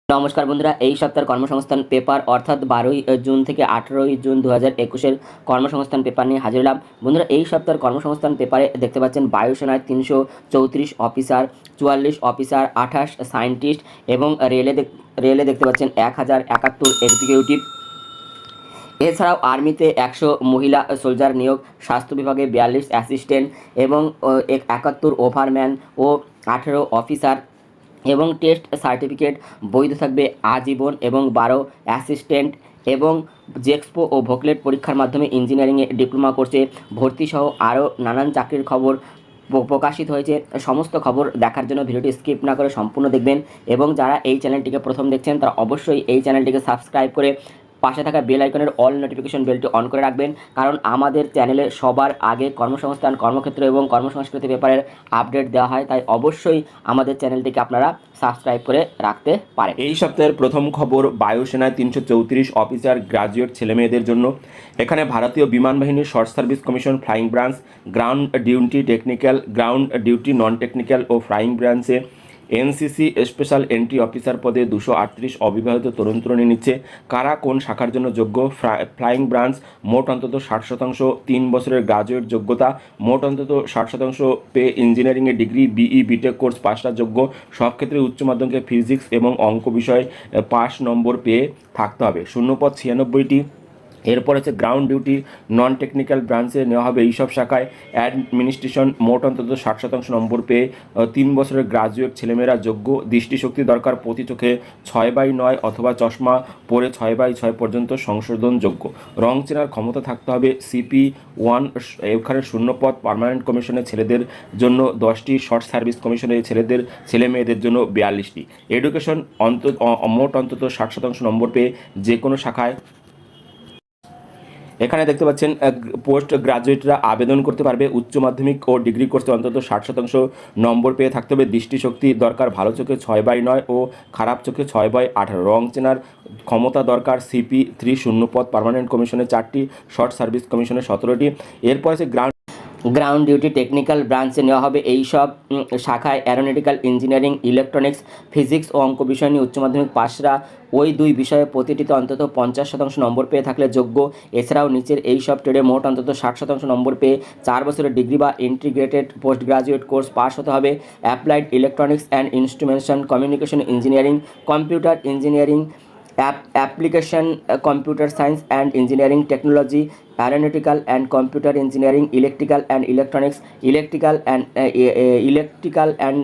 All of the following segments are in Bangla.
নমস্কার বন্ধুরা, এই সপ্তাহের কর্মসংস্থান পেপার অর্থাৎ 12ই জুন থেকে 18ই জুন 2021-এর কর্মসংস্থান পেপার নিয়ে হাজির হলাম। বন্ধুরা, এই সপ্তাহের কর্মসংস্থান পেপারে দেখতে পাচ্ছেন বায়ুসেনায় 334 অফিসার, 44 অফিসার, 28 সায়েন্টিস্ট এবং রেলে দেখতে পাচ্ছেন 1071 এক্সিকিউটিভ। এছাড়াও আর্মিতে 100 মহিলা সোলজার নিয়োগ, স্বাস্থ্য বিভাগে 42 অ্যাসিস্ট্যান্ট এবং 71 ওভারম্যান ও 18 অফিসার এবং টেস্ট সার্টিফিকেট বৈধ থাকবে আজীবন এবং 12 অ্যাসিস্ট্যান্ট এবং জেক্সপো ও ভোকলেট পরীক্ষার মাধ্যমে ইঞ্জিনিয়ারিংয়ে ডিপ্লোমা কোর্সে ভর্তিসহ আরও নানান চাকরির খবর প্রকাশিত হয়েছে। সমস্ত খবর দেখার জন্য ভিডিওটি স্কিপ না করে সম্পূর্ণ দেখবেন এবং যারা এই চ্যানেলটিকে প্রথম দেখছেন তারা অবশ্যই এই চ্যানেলটিকে সাবস্ক্রাইব করে পাশে থাকা বেল আইকনের অল নোটিফিকেশন বেলটি অন করে রাখবেন, কারণ আমাদের চ্যানেলে সবার আগে কর্মসংস্থান, কর্মক্ষেত্র এবং কর্মসংস্কৃতি ব্যাপারের আপডেট দেওয়া হয়। তাই অবশ্যই আমাদের চ্যানেলটিকে আপনারা সাবস্ক্রাইব করে রাখতে পারেন। এই সপ্তাহের প্রথম খবর, বায়ুসেনায় 334 অফিসার গ্রাজুয়েট ছেলেমেয়েদের জন্য। এখানে ভারতীয় বিমান বাহিনীর short service commission, flying branch, ground duty non technical ও ফ্লাইং ব্রাঞ্চে এনসিসি স্পেশাল এন্ট্রি অফিসার পদে 238 অবিবাহিত তরুণ তরুণী নিচ্ছে। কারা কোন শাখার জন্য যোগ্য? ফ্লাইং ব্রাঞ্চ, মোট অন্তত 60%, 3 বছরের গ্রাজুয়েট যোগ্যতা, মোট অন্তত 60% পে, ইঞ্জিনিয়ারিংয়ে ডিগ্রি, বিই বিটেক কোর্স পাশটা যোগ্য, সব ক্ষেত্রে উচ্চ মাধ্যমিকে ফিজিক্স এবং অঙ্ক বিষয়ে পাস নম্বর পেয়ে থাকতে হবে। শূন্যপদ 96টি। এরপর হচ্ছে গ্রাউন্ড ডিউটি নন টেকনিক্যাল ব্রাঞ্চে নেওয়া হবে এইসব শাখায় অ্যাডমিনিস্ট্রেশন, মোট অন্তত 60% নম্বর পেয়ে 3 বছরের গ্রাজুয়েট ছেলেমেয়েরা যোগ্য। দৃষ্টিশক্তি দরকার, প্রতি চোখে 6/9 অথবা চশমা পরে 6/6 পর্যন্ত সংশোধনযোগ্য। রং চেনার ক্ষমতা থাকতে হবে। CP1 এখানে শূন্যপদ। পার্মানেন্ট কমিশনের ছেলেদের জন্য 10টি, শর্ট সার্ভিস কমিশনের ছেলে মেয়েদের জন্য 42টি। এডুকেশন মোট অন্তত 60% নম্বর পেয়ে যে কোনো শাখায়। এখানে দেখতে পাচ্ছেন পোস্ট গ্রাজুয়েটরা আবেদন করতে পারবে। উচ্চ মাধ্যমিক ও ডিগ্রি কোর্সে অন্তত 60% নম্বর পেয়ে থাকতে হবে। দৃষ্টিশক্তি দরকার, ভালো চোখে 6/9 ও খারাপ চোখে 6/18। রং চেনার ক্ষমতা দরকার। CP3 শূন্যপদ। পার্মানেন্ট কমিশনে 4টি, শর্ট সার্ভিস কমিশনে 17টি। এরপর আছে গ্রাউন্ড ডিউটি টেকনিক্যাল ব্রাঞ্চে নেওয়া হবে এই সব শাখায় অ্যারোনটিক্যাল ইঞ্জিনিয়ারিং, ইলেকট্রনিক্স, ফিজিক্স ও অঙ্ক বিষয় নিয়ে উচ্চ মাধ্যমিক পাশরা ওই দুই বিষয়ে প্রতিটিতে অন্তত 50% নম্বর পেয়ে থাকলে যোগ্য। এছাড়াও নিচের এই সব ট্রেডে মোট অন্তত 60% নম্বর পেয়ে 4 বছরের ডিগ্রি বা integrated post graduate course pass হতে হবে। Applied electronics and instrumentation, communication engineering, computer engineering, application computer science and engineering technology, aeronautical and computer engineering, electrical and electronics, electrical and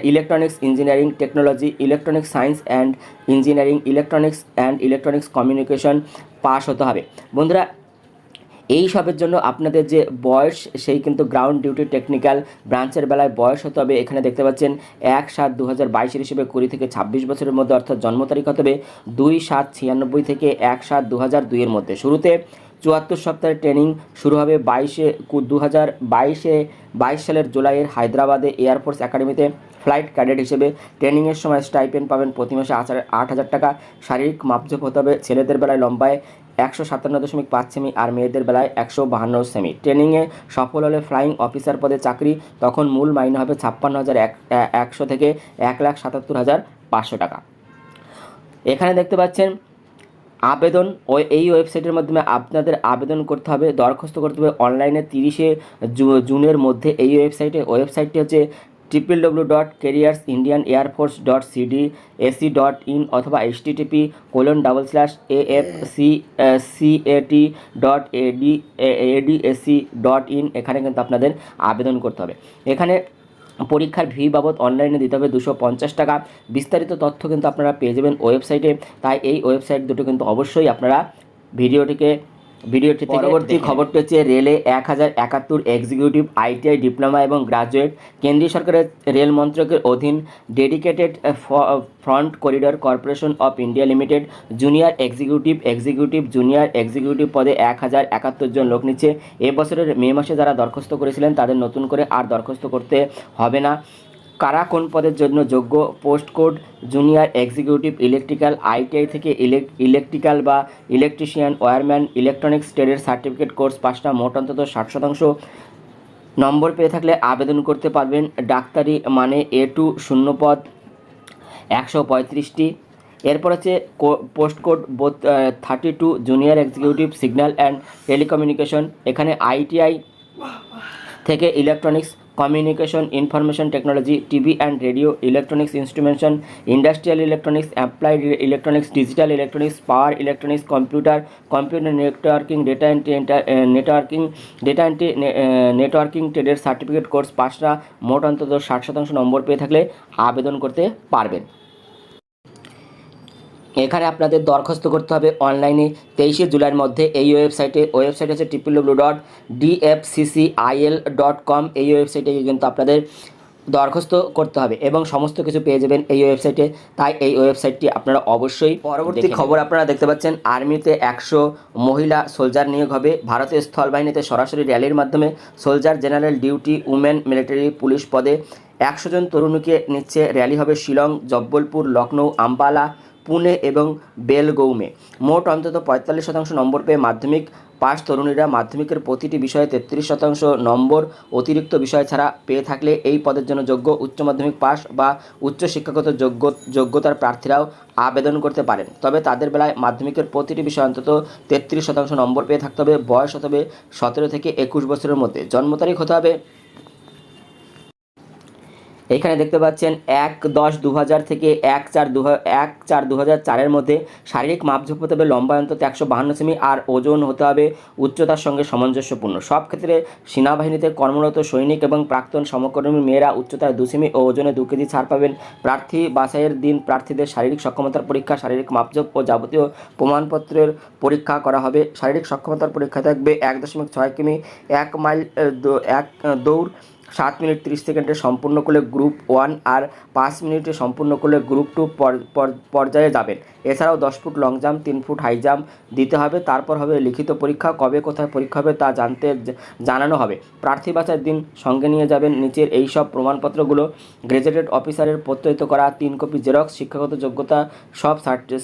electronics engineering technology, electronic science and engineering, electronics communication pass হতে হবে। বন্ধুরা, এই সবের জন্য আপনাদের যে বয়স, সেই কিন্তু গ্রাউন্ড ডিউটি টেকনিক্যাল ব্রাঞ্চের বেলায় বয়স হতে হবে। এখানে দেখতে পাচ্ছেন 1/7/2022 হিসেবে 20 থেকে 26 বছরের মধ্যে, অর্থাৎ জন্ম তারিখ হতে হবে 2/7/96 থেকে 1/7/2002 এর মধ্যে। শুরুতে 74 সপ্তাহের ট্রেনিং শুরু হবে 22 সালের জুলাইয়ের হায়দ্রাবাদে এয়ারফোর্স একাডেমিতে ফ্লাইট ক্যাডেট হিসেবে। ট্রেনিংয়ের সময় স্টাইপেন্ড পাবেন প্রতি মাসে 8,000 টাকা। শারীরিক মাপজোপ হতে হবে ছেলেদের বেলায় লম্বায় 157.5 সেমি আর মেয়েদের বেলায় 152 সেমি। ট্রেনিংয়ে সফল হলে ফ্লাইং অফিসার পদে চাকরি, তখন মূল মাইনে হবে 56,100 থেকে 1,77,500 টাকা। এখানে দেখতে পাচ্ছেন আবেদন এই ওয়েবসাইটের মাধ্যমে আপনাদের আবেদন করতে হবে, দরখাস্ত করতে হবে অনলাইনে 30 জুনের মধ্যে। এই ওয়েবসাইটটি হচ্ছে www.careersindianairforce.cdac.in অথবা http://afcat.adac.in। এখানে কিন্তু আপনাদের আবেদন করতে হবে। এখানে পরীক্ষার ফি বাবদ অনলাইনে দিতে হবে 250 টাকা। বিস্তারিত তথ্য কিন্তু আপনারা পেয়ে যাবেন ওয়েবসাইটে। তাই এই ওয়েবসাইট দুটো কিন্তু অবশ্যই আপনারা ভিডিওটি পরবর্তী খবরটি হচ্ছে রেলে 1071 এক্সিকিউটিভ, ITI ডিপ্লোমা এবং গ্রাজুয়েট। কেন্দ্রীয় সরকারের রেল মন্ত্রকের অধীন dedicated front corridor corporation of India limited junior junior executive পদে 1071 জন লোক নিচ্ছে। এবছরের মে মাসে যারা দরখাস্ত করেছিলেন তাদের নতুন করে আর দরখাস্ত করতে হবে না। কারা কোন পদের জন্য যোগ্য? Post code junior executive electrical, ITI থেকে ইলেকট্রিক্যাল বা ইলেকট্রিশিয়ান, ওয়্যারম্যান, ইলেকট্রনিক্স ট্রেডের সার্টিফিকেট কোর্স পাসটা, মোট অন্তত 60% নম্বর পেয়ে থাকলে আবেদন করতে পারবেন। ডাক্তারি মানে A2 শূন্যপদ 135টি। এরপর হচ্ছে post code 32 junior executive signal and telecommunication. এখানে আইটিআই থেকে electronics communication information technology, TV and radio, electronics instrumentation, industrial electronics, applied electronics, digital electronics, power electronics, computer networking, networking ট্রেডের সার্টিফিকেট কোর্স পাসরা মোট অন্তত 60% নম্বর পেয়ে থাকলে আবেদন করতে পারবেন। এখানে আপনাদের দরখাস্ত করতে হবে অনলাইনে 23শে জুলাইয়ের মধ্যে। এই ওয়েবসাইট হচ্ছে www.dfccil.com। এই ওয়েবসাইটে কিন্তু আপনাদের দরখাস্ত করতে হবে এবং সমস্ত কিছু পেয়ে যাবেন এই ওয়েবসাইটে। তাই এই ওয়েবসাইটটি আপনারা অবশ্যই পরবর্তী খবর আপনারা দেখতে পাচ্ছেন, আর্মিতে 100 মহিলা সোলজার নিয়োগ হবে। ভারতীয় স্থলবাহিনীতে সরাসরি র্যালির মাধ্যমে soldier general duty women military police পদে 100 জন তরুণীকে নিচ্ছে। র্যালি হবে শিলং, জব্বলপুর, লখনৌ, আম্বালা, পুনে এবং বেলগৌমে। মোট অন্তত 45% নম্বর পেয়ে মাধ্যমিক পাস তরুণীরা মাধ্যমিকের প্রতিটি বিষয়ে 33% নম্বর অতিরিক্ত বিষয় ছাড়া পেয়ে থাকলে এই পদের জন্য যোগ্য। উচ্চ মাধ্যমিক পাস বা উচ্চ শিক্ষাগত যোগ্যতার প্রার্থীরাও আবেদন করতে পারেন, তবে তাদের বেলায় মাধ্যমিকের প্রতিটি বিষয়ে অন্তত 33% নম্বর পেয়ে থাকতে হবে। বয়স হতে হবে 17 থেকে 21 বছরের মধ্যে। জন্ম তারিখ হতে হবে, এখানে দেখতে পাচ্ছেন 1/10/2000 থেকে 1/4/2004 মধ্যে। শারীরিক মাপঝোপ হতে হবে লম্বা অন্তত 152 সেমি আর ওজন হতে হবে উচ্চতার সঙ্গে সামঞ্জস্যপূর্ণ। সব ক্ষেত্রে সেনাবাহিনীতে কর্মরত সৈনিক এবং প্রাক্তন সমকর্মী মেয়েরা উচ্চতায় 2 সেমি ও ওজনে 2 কেজি ছাড় পাবেন। প্রার্থী বাছাইয়ের দিন প্রার্থীদের শারীরিক সক্ষমতার পরীক্ষা, শারীরিক মাপঝোপ ও যাবতীয় প্রমাণপত্রের পরীক্ষা করা হবে। শারীরিক সক্ষমতার পরীক্ষা থাকবে 1.6 কিমি 1 মাইল দৌড় 7 মিনিট 30 সেকেন্ডে সম্পূর্ণ করলে গ্রুপ 1 আর 5 মিনিটে সম্পূর্ণ করলে গ্রুপ 2 পর্যায়ে যাবেন। এছাড়াও 10 foot long jump, 3 foot high jump দিতে হবে। তারপর হবে লিখিত পরীক্ষা। কবে কোথায় পরীক্ষা হবে তা জানানো হবে। প্রার্থী বাছাইয়ের দিন সঙ্গে নিয়ে যাবেন নিচের এই সব প্রমাণপত্রগুলো: গ্রেজুয়েটেড অফিসারের প্রত্যয়িত করা 3 কপি জেরক্স, শিক্ষাগত যোগ্যতা সব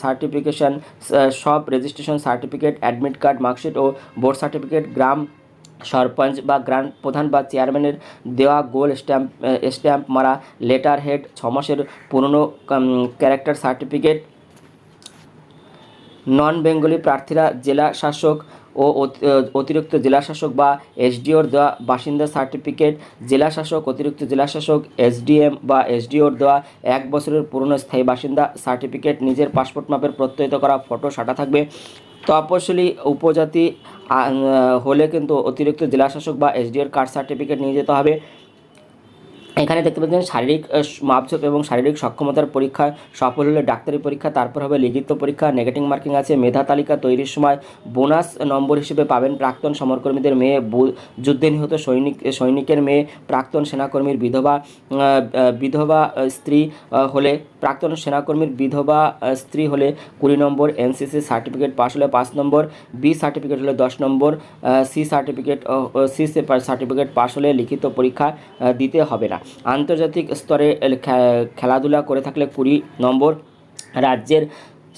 সার্টিফিকেশন, সব registration certificate, admit card, marksheet ও বোর্ড সার্টিফিকেট, গ্রাম সরপঞ্চ বা গ্রাম প্রধান বা চেয়ারম্যানের দেওয়া গোল স্ট্যাম্প মারা লেটার হেড, 6 মাসের পুরনো ক্যারেক্টার সার্টিফিকেট। নন বেঙ্গলি প্রার্থীরা জেলা শাসক ও অতিরিক্ত জেলাশাসক বা এসডিওর দেওয়া বাসিন্দা সার্টিফিকেট, জেলাশাসক, অতিরিক্ত জেলাশাসক, এসডিএম বা এসডিওর দেওয়া 1 বছরের পুরনো স্থায়ী বাসিন্দা সার্টিফিকেট, নিজের পাসপোর্ট মাপের প্রত্যয়িত করা ফটো সাটা থাকবে। তপশিলি উপজাতি হলে কিন্তু অতিরিক্ত জেলাশাসক বা এসডিওর কার্ড সার্টিফিকেট নিয়ে যেতে হবে। এখানে দেখতে পাচ্ছেন শারীরিক মাপঝোপ এবং শারীরিক সক্ষমতার পরীক্ষা সফল হলে ডাক্তারি পরীক্ষা, তারপর হবে লিখিত পরীক্ষা। নেগেটিভ মার্কিং আছে। মেধা তালিকা তৈরির সময় বোনাস নম্বর হিসেবে পাবেন প্রাক্তন সমরকর্মীদের মেয়ে, যুদ্ধে নিহত সৈনিকের মেয়ে, প্রাক্তন সেনাকর্মীর বিধবা স্ত্রী হলে, প্রাক্তন সেনাকর্মীর বিধবা স্ত্রী হলে 20 নম্বর, এনসিসি সার্টিফিকেট পাস হলে 5 নম্বর, বি সার্টিফিকেট হলে 10 নম্বর, সি সার্টিফিকেট পাস হলে লিখিত পরীক্ষা দিতে হবে না। আন্তর্জাতিক স্তরে খেলাধুলা করে থাকলে 20 নম্বর, রাজ্যের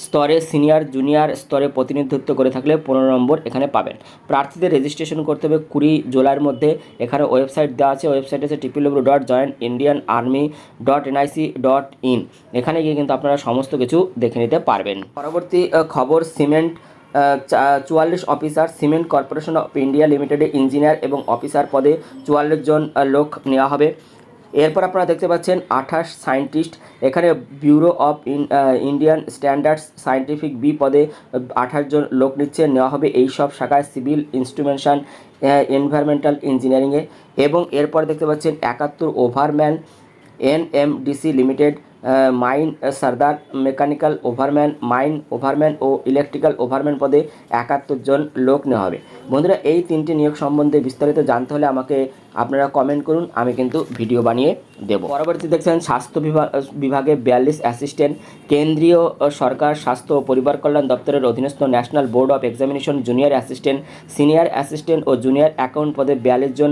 স্তরে সিনিয়র জুনিয়র স্তরে প্রতিনিধিত্ব করে থাকলে 15 নম্বর এখানে পাবেন। প্রার্থীদের রেজিস্ট্রেশন করতে হবে 20 জুলাইয়ের মধ্যে। এখানে ওয়েবসাইট দেওয়া আছে, ওয়েবসাইট আছে www.joinindianarmy.in। এখানে গিয়ে কিন্তু আপনারা সমস্ত কিছু দেখে নিতে পারবেন। পরবর্তী খবর, cement 44 officer, cement corporation of India লিমিটেডে ইঞ্জিনিয়ার এবং অফিসার পদে 44 জন লোক নেওয়া হবে। এরপর আপনারা দেখতে পাচ্ছেন 28 সায়েন্টিস্ট, এখানে bureau of Indian standards scientific B পদে 28 জন লোক নেওয়া হবে এই সব শাখায়, সিভিল ইনস্ট্রুমেন্টেশন, এনভায়রনমেন্টাল ইঞ্জিনিয়ারিংয়ে। এবং এরপর দেখতে পাচ্ছেন 71 ওভারম্যান, এনএমডিসি লিমিটেড, মাইন সর্দার, মেকানিক্যাল ওভারম্যান, মাইন ওভারম্যান ও ইলেকট্রিক্যাল ওভারম্যান পদে 71 জন লোক নেওয়া হবে। বন্ধুরা, এই 3টি নিয়োগ সম্বন্ধে বিস্তারিত জানতে হলে আমাকে আপনারা কমেন্ট করুন, আমি কিন্তু ভিডিও বানিয়ে দেব। পরবর্তী দেখছেন স্বাস্থ্য বিভাগে 42 অ্যাসিস্ট্যান্ট, কেন্দ্রীয় সরকার স্বাস্থ্য ও পরিবার কল্যাণ দপ্তরের অধীনস্থ national board of examination junior assistant, senior assistant ও জুনিয়র অ্যাকাউন্ট পদে 42 জন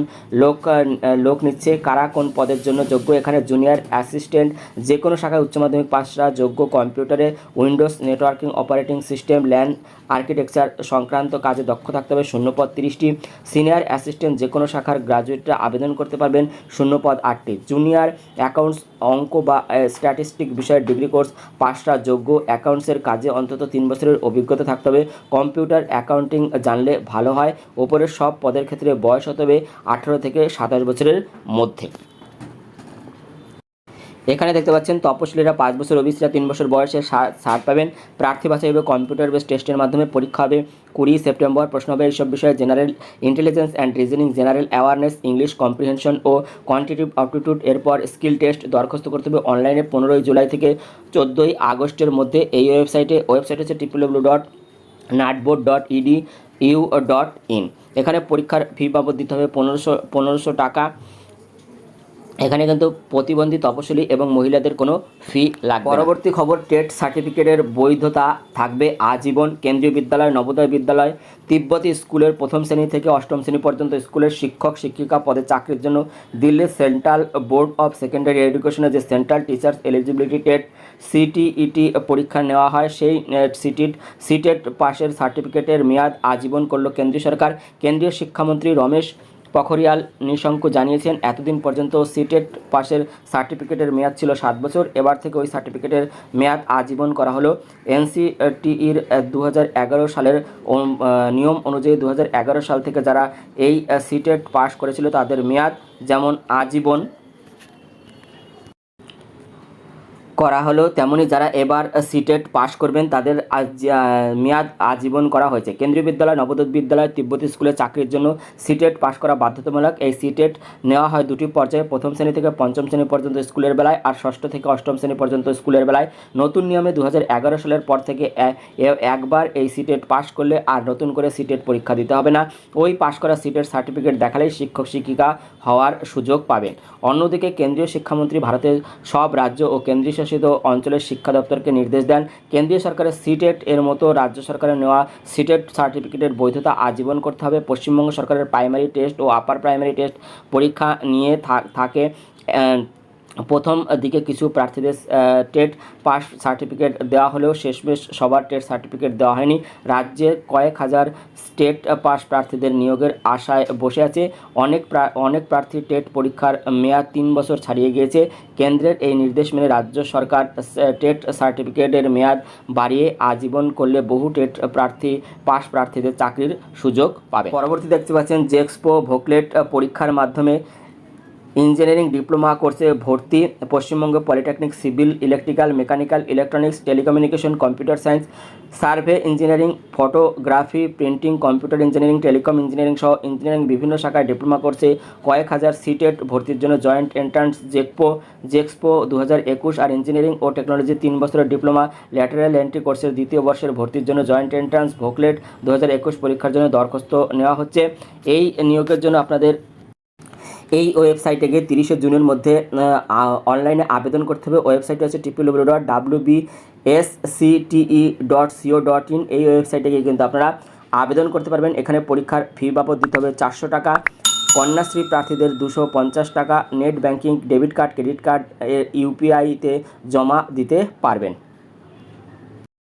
লোক নিচ্ছে। কারা কোন পদের জন্য যোগ্য? এখানে জুনিয়র অ্যাসিস্ট্যান্ট যে কোনো শাখায় উচ্চ মাধ্যমিক পাশরা যোগ্য, কম্পিউটারে Windows, networking, operating system, LAN architecture সংক্রান্ত কাজে দক্ষ থাকতে হবে। শূন্য পদ 30টি। সিনিয়র অ্যাসিস্ট্যান্ট যে কোনো শাখার গ্রাজুয়েট ক্ষেত্রে আবেদন করতে পারবেন। শূন্য পদ 8টি। জুনিয়র অ্যাকাউন্টস অঙ্ক বা স্ট্যাটিস্টিক বিষয়ের ডিগ্রি কোর্স পাশরা যোগ্য। অ্যাকাউন্টসের কাজে অন্তত 3 বছরের অভিজ্ঞতা থাকতে হবে। কম্পিউটার অ্যাকাউন্টিং জানলে ভালো হয়। ওপরের সব পদের ক্ষেত্রে বয়স হতে হবে 18 থেকে 27 বছরের মধ্যে। এখানে দেখতে পাচ্ছেন তপশিলীরা 5 বছর, ওবিসিরা 3 বছর বয়সে ছাড় পাবেন। প্রার্থী বাছাই হবে কম্পিউটার বেস টেস্টের মাধ্যমে। পরীক্ষা হবে 20 সেপ্টেম্বর। প্রশ্ন হবে এইসব বিষয়ে: general intelligence and reasoning, general awareness, English comprehension ও কোয়ান্টিটিভ অ্যাপটিটিউড। এরপর স্কিল টেস্ট। দরখাস্ত করতে হবে অনলাইনে 15 জুলাই থেকে 14 আগস্টের মধ্যে। এই ওয়েবসাইট হচ্ছে www.natboard.edu.in। এখানে পরীক্ষার ফি বাবদ দিতে হবে 1500 টাকা। এখানে কিন্তু প্রতিবন্ধী, তপশিলি এবং মহিলাদের কোনো ফি লাগবে। পরবর্তী খবর, টেট সার্টিফিকেটের বৈধতা থাকবে আজীবন। কেন্দ্রীয় বিদ্যালয়, নবোদয় বিদ্যালয়, তিব্বতী স্কুলের 1ম শ্রেণী থেকে 8ম শ্রেণী পর্যন্ত স্কুলের শিক্ষক শিক্ষিকা পদে চাকরির জন্য Delhi central board of secondary এডুকেশনের যে সেন্ট্রাল টিচার্স এলিজিবিলিটি টেট সিটিইটি পরীক্ষা নেওয়া হয়, সেই সিটেট পাশের সার্টিফিকেটের মেয়াদ আজীবন করল কেন্দ্রীয় সরকার। কেন্দ্রীয় শিক্ষামন্ত্রী রমেশ পোখরিয়াল নিশঙ্ক জানিয়েছেন, এতদিন পর্যন্ত সিটেট পাশের সার্টিফিকেটের মেয়াদ ছিল 7 বছর। এবার থেকে ওই সার্টিফিকেটের মেয়াদ আজীবন করা হলো। এনসিটিইর 2011 সালের নিয়ম অনুযায়ী 2011 সাল থেকে যারা এই সিটেট পাস করেছিল তাদের মেয়াদ যেমন আজীবন করা হলো, তেমনি যারা এবার সিটেট পাস করবেন তাদের মেয়াদ আজীবন করা হয়েছে। কেন্দ্রীয় বিদ্যালয়, নবোদয় বিদ্যালয়, তিব্বতী স্কুলে চাকরির জন্য সিটেট পাস করা বাধ্যতামূলক। এই সিটেট নেওয়া হয় 2টি পর্যায়ে: 1ম শ্রেণী থেকে 5ম শ্রেণী পর্যন্ত স্কুলের বেলায় আর 6ষ্ঠ থেকে 8ম শ্রেণী পর্যন্ত স্কুলের বেলায়। নতুন নিয়মে 2011 সালের পর থেকে একবার এই সিটেট পাস করলে আর নতুন করে সিটেট পরীক্ষা দিতে হবে না। ওই পাস করা সিটেট সার্টিফিকেট দেখালেই শিক্ষক শিক্ষিকা হওয়ার সুযোগ পাবেন। অন্যদিকে কেন্দ্রীয় শিক্ষামন্ত্রী ভারতের সব রাজ্য ও কেন্দ্রীয় অঞ্চলের শিক্ষা দপ্তরকে নির্দেশ দেন, কেন্দ্রীয় সরকারের সিটেট এর মতো রাজ্য সরকারের নেওয়া সিটেট সার্টিফিকেটের বৈধতা আজীবন করতে হবে। পশ্চিমবঙ্গ সরকারের প্রাইমারি টেস্ট ও আপার প্রাইমারি টেস্ট পরীক্ষা নিয়ে থাকে। প্রথম দিকে কিছু প্রার্থীদের টেট পাস সার্টিফিকেট দেওয়া হলেও শেষমেশ সবার টেট সার্টিফিকেট দেওয়া হয়নি। রাজ্যে কয়েক হাজার টেট পাস প্রার্থীদের নিয়োগের আশায় বসে আছে। অনেক প্রার্থী টেট পরীক্ষার মেয়াদ 3 বছর ছাড়িয়ে গিয়েছে। কেন্দ্রের এই নির্দেশ মেনে রাজ্য সরকার টেট সার্টিফিকেটের মেয়াদ বাড়িয়ে আজীবন করলে বহু টেট পাস প্রার্থীদের চাকরির সুযোগ পাবে। পরবর্তী দেখতে পাচ্ছেন, জেক্সপো ভোকলেট পরীক্ষার মাধ্যমে ইঞ্জিনিয়ারিং ডিপ্লোমা কোর্সে ভর্তি। Paschimbanga polytechnic, civil, electrical, mechanical, electronics, telecommunication, computer science, survey engineering, photography, printing, computer engineering, telecom engineering সহ ইঞ্জিনিয়ারিং বিভিন্ন শাখায় ডিপ্লোমা কোর্সে কয়েক হাজার সিটেট ভর্তির জন্য জয়েন্ট এন্ট্রান্স জেক্সপো 2021 আর ইঞ্জিনিয়ারিং ও টেকনোলজি 3 বছরের ডিপ্লোমা ল্যাটারাল এন্ট্রি কোর্সের 2য় বর্ষের ভর্তির জন্য জয়েন্ট এন্ট্রান্স ভোকলেট 2021 পরীক্ষার জন্য দরখাস্ত নেওয়া হচ্ছে। এই নিয়োগের জন্য আপনাদের এই ওয়েবসাইটে গিয়ে 30 জুনের মধ্যে অনলাইনে আবেদন করতে হবে। ওয়েবসাইট হচ্ছে www.wbscte.co.in। এই ওয়েবসাইটে গিয়ে কিন্তু আপনারা আবেদন করতে পারবেন। এখানে পরীক্ষার ফি বাবদ দিতে হবে 400 টাকা। কন্যাশ্রী প্রার্থীদের 250 টাকা। Net banking, debit card, credit card, ইউপিআইতে জমা দিতে পারবেন।